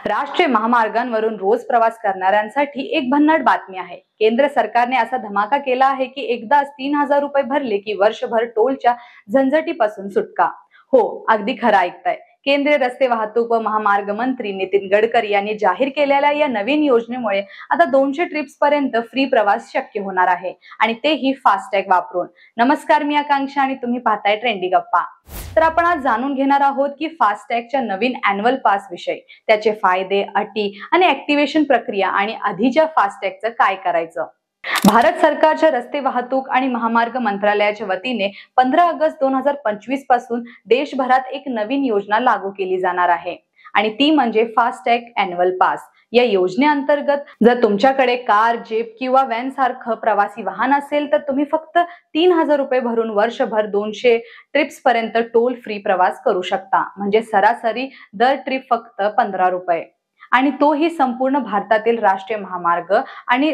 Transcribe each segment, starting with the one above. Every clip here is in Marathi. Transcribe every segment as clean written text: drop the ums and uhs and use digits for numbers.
राष्ट्रीय महामार्गांवरून रोज प्रवास करणाऱ्यांसाठी एक भन्नाट बातमी आहे। केंद्र सरकारने असा धमाका केला आहे की एकदाच 3000 रुपये भरले की वर्षभर टोलच्या झंझटीपासून सुटका। हो, अगदी खरं ऐकताय। केंद्रीय रस्ते वाहतूक व महामार्ग मंत्री नितीन गडकरी यांनी जाहीर केलेल्या या नवीन योजनेमुळे आता 200 ट्रिप्स पर्यंत फ्री प्रवास शक्य होणार आहे आणि तेही फास्टॅग वापरून। नमस्कार, मी आकांक्षा आणि तुम्ही पाहताय ट्रेंडी गप्पा। तर आपण आज जाणून घेणार आहोत की फास्टॅगच्या नवीन अॅन्युअल पास विषयी, त्याचे फायदे, अटी आणि ऍक्टिव्हेशन प्रक्रिया आणि आधीच्या फास्टॅगचं काय करायचं। भारत सरकारच्या रस्ते वाहतूक आणि महामार्ग मंत्रालयाच्या वतीने 15 ऑगस्ट 2025 पासून देशभरात एक नवीन योजना लागू केली जाणार आहे आणि ती म्हणजे फास्टॅग अॅन्युअल पास। या योजनेअंतर्गत जर तुमच्याकडे कार, जीप किंवा व्हॅन सारखं प्रवासी वाहन असेल तर तुम्ही फक्त 3000 रुपये भरून वर्षभर 200 ट्रिप्स पर्यंत टोल फ्री प्रवास करू शकता। म्हणजे सरासरी दर ट्रिप फक्त 15 रुपये आणि तोही संपूर्ण भारतातील राष्ट्रीय महामार्ग आणि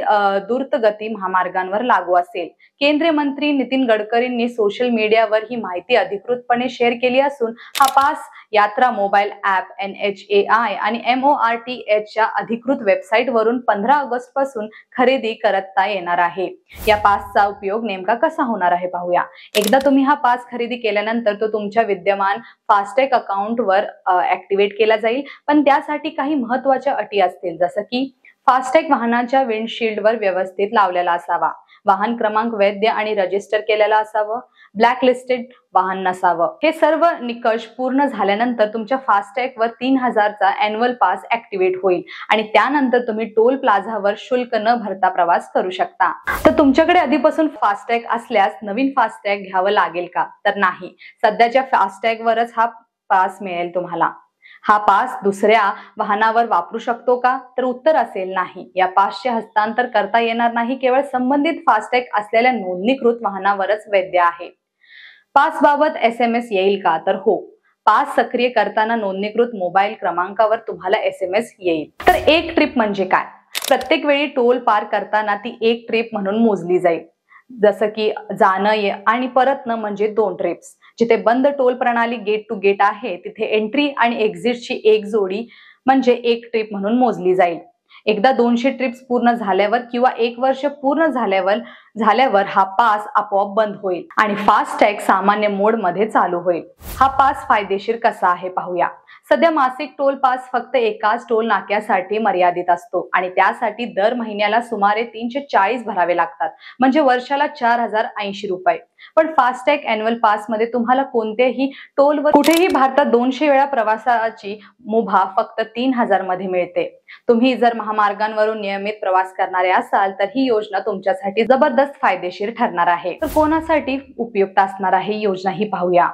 द्रुतगती महामार्गांवर लागू असेल। केंद्रीय मंत्री नितीन गडकरींनी सोशल मीडियावर ही माहिती अधिकृतपणे शेअर केली असून हा पास यात्रा मोबाईल ऍप, NHAI आणि MORTH च्या अधिकृत वेबसाईट वरून 15 ऑगस्ट पासून खरेदी करता येणार आहे। या पासचा उपयोग नेमका कसा होणार आहे पाहूया। एकदा तुम्ही हा पास खरेदी केल्यानंतर तो तुमच्या विद्यमान फास्टॅग अकाउंट वर ऍक्टिव्हेट केला जाईल, पण त्यासाठी काही महत्त्वाच्या अटी असतील, जसं की फास्टॅग वाहनाच्या विंडशील्ड वर व्यवस्थित लावलेला असावा, वाहन क्रमांक वैध आणि रजिस्टर केलेला असावं, ब्लॅक लिस्टेड वाहन नसावं। हे सर्व निकष पूर्ण झाल्यानंतर तुमच्या फास्टॅग वर 3000 चा अॅन्युअल पास ऍक्टिव्हेट होईल आणि त्यानंतर तुम्ही टोल प्लाझावर शुल्क न भरता प्रवास करू शकता। तर तुमच्याकडे आधीपासून फास्टॅग असल्यास नवीन फास्टॅग घ्यावं लागेल का? तर नाही, सध्याच्या फास्टॅग वरच हा पास मिळेल तुम्हाला। हा पास दुसऱ्या वाहनावर वापरू शकतो का? तर उत्तर असेल नाही। या पासचे हस्तांतर करता येणार नाही, केवळ संबंधित फास्टॅग असलेल्या नोंदणीकृत वाहनावरच वैध आहे। पास बाबत SMS येईल का? तर हो, पास सक्रिय करताना नोंदणीकृत मोबाईल क्रमांकावर तुम्हाला SMS येईल। तर एक ट्रिप म्हणजे काय? प्रत्येक वेळी टोल पार करताना ती एक ट्रिप म्हणून मोजली जाईल, जसं की जाणं आणि परतणं म्हणजे 2 ट्रिप्स। जिथे बंद टोल प्रणाली गेट टू गेट आहे तिथे एंट्री आणि एक्झिटची एक जोडी म्हणजे एक ट्रिप म्हणून मोजली जाईल। एकदा 200 ट्रिप्स पूर्ण झाल्यावर किंवा 1 वर्ष पूर्ण झाल्यावर हा पास आपोआप बंद होईल आणि फास्टॅग सामान्य मोड मध्ये चालू होईल। हा पास फायदेशीर कसा आहे पाहूया। सध्या मासिक टोल पास फक्त एकाच टोल नाक्यासाठी मर्यादित असतो आणि त्यासाठी दर महिन्याला सुमारे 340 भरावे लागतात, म्हणजे वर्षाला 4080 रुपये। पण फास्टॅग अॅन्युअल पास मध्ये तुम्हाला कोणत्याही टोलवर कुठेही भारतात 200 वेळा प्रवासाची मुभा फक्त 3000 मध्ये मिळते। तुम्ही जर महामार्गांवरून नियमित प्रवास करणारे असाल तर ही योजना तुमच्यासाठी जबरदस्त फायदेशीर ठरणार आहे। तर कोणासाठी उपयुक्त असणार आहे योजना ही पाहूया।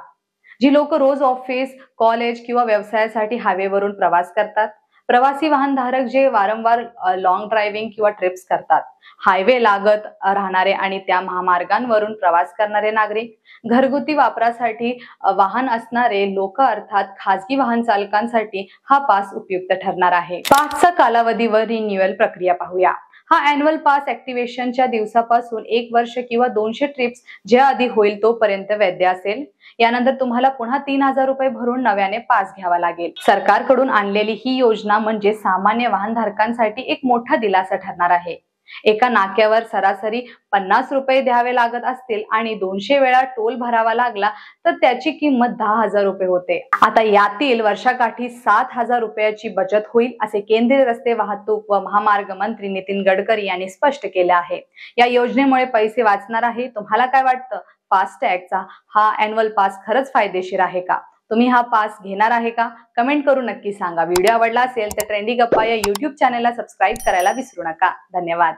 जी लोक रोज ऑफिस, कॉलेज किंवा व्यवसायासाठी हायवेवरून प्रवास करतात, प्रवासी वाहनधारक जे वारंवार लॉंग ड्रायव्हिंग किंवा ट्रिप्स करतात, हायवे लागत राहणारे आणि त्या महामार्गांवरून प्रवास करणारे नागरिक, घरगुती वापरासाठी वाहन असणारे लोक अर्थात खासगी वाहन चालकांसाठी हा पास उपयुक्त ठरणार आहे। पासचा कालावधी व रिन्युअल प्रक्रिया पाहूया। हा अॅन्युअल पास ऍक्टिव्हेशनच्या दिवसापासून 1 वर्ष किंवा 200 ट्रिप्स ज्या आधी होईल तोपर्यंत वैध असेल। यानंतर तुम्हाला पुन्हा 3000 रुपये भरून नव्याने पास घ्यावा लागेल। सरकारकडून आणलेली ही योजना म्हणजे सामान्य वाहनधारकांसाठी एक मोठा दिलासा ठरणार आहे। एका नाक्यावर सरासरी 50 रुपये द्यावे लागत असतील आणि 200 वेळा टोल भरावा लागला तर त्याची किंमत 10000 रुपये होते। आता यातील वर्षाकाठी 7000 रुपयाची बचत होईल, असे केंद्रीय रस्ते वाहतूक व महामार्ग मंत्री नितीन गडकरी यांनी स्पष्ट केले आहे। या योजनेमुळे पैसे वाचणार आहे। तुम्हाला काय वाटतं? फास्टॅगचा हा अॅन्युअल पास खरंच फायदेशीर आहे का? तुम्ही हा पास घेणार आहे का? कमेंट करून नक्की सांगा। व्हिडिओ आवडला असेल तर ट्रेंडी गप्पा या YouTube चॅनलला सबस्क्राईब करायला विसरू नका। धन्यवाद।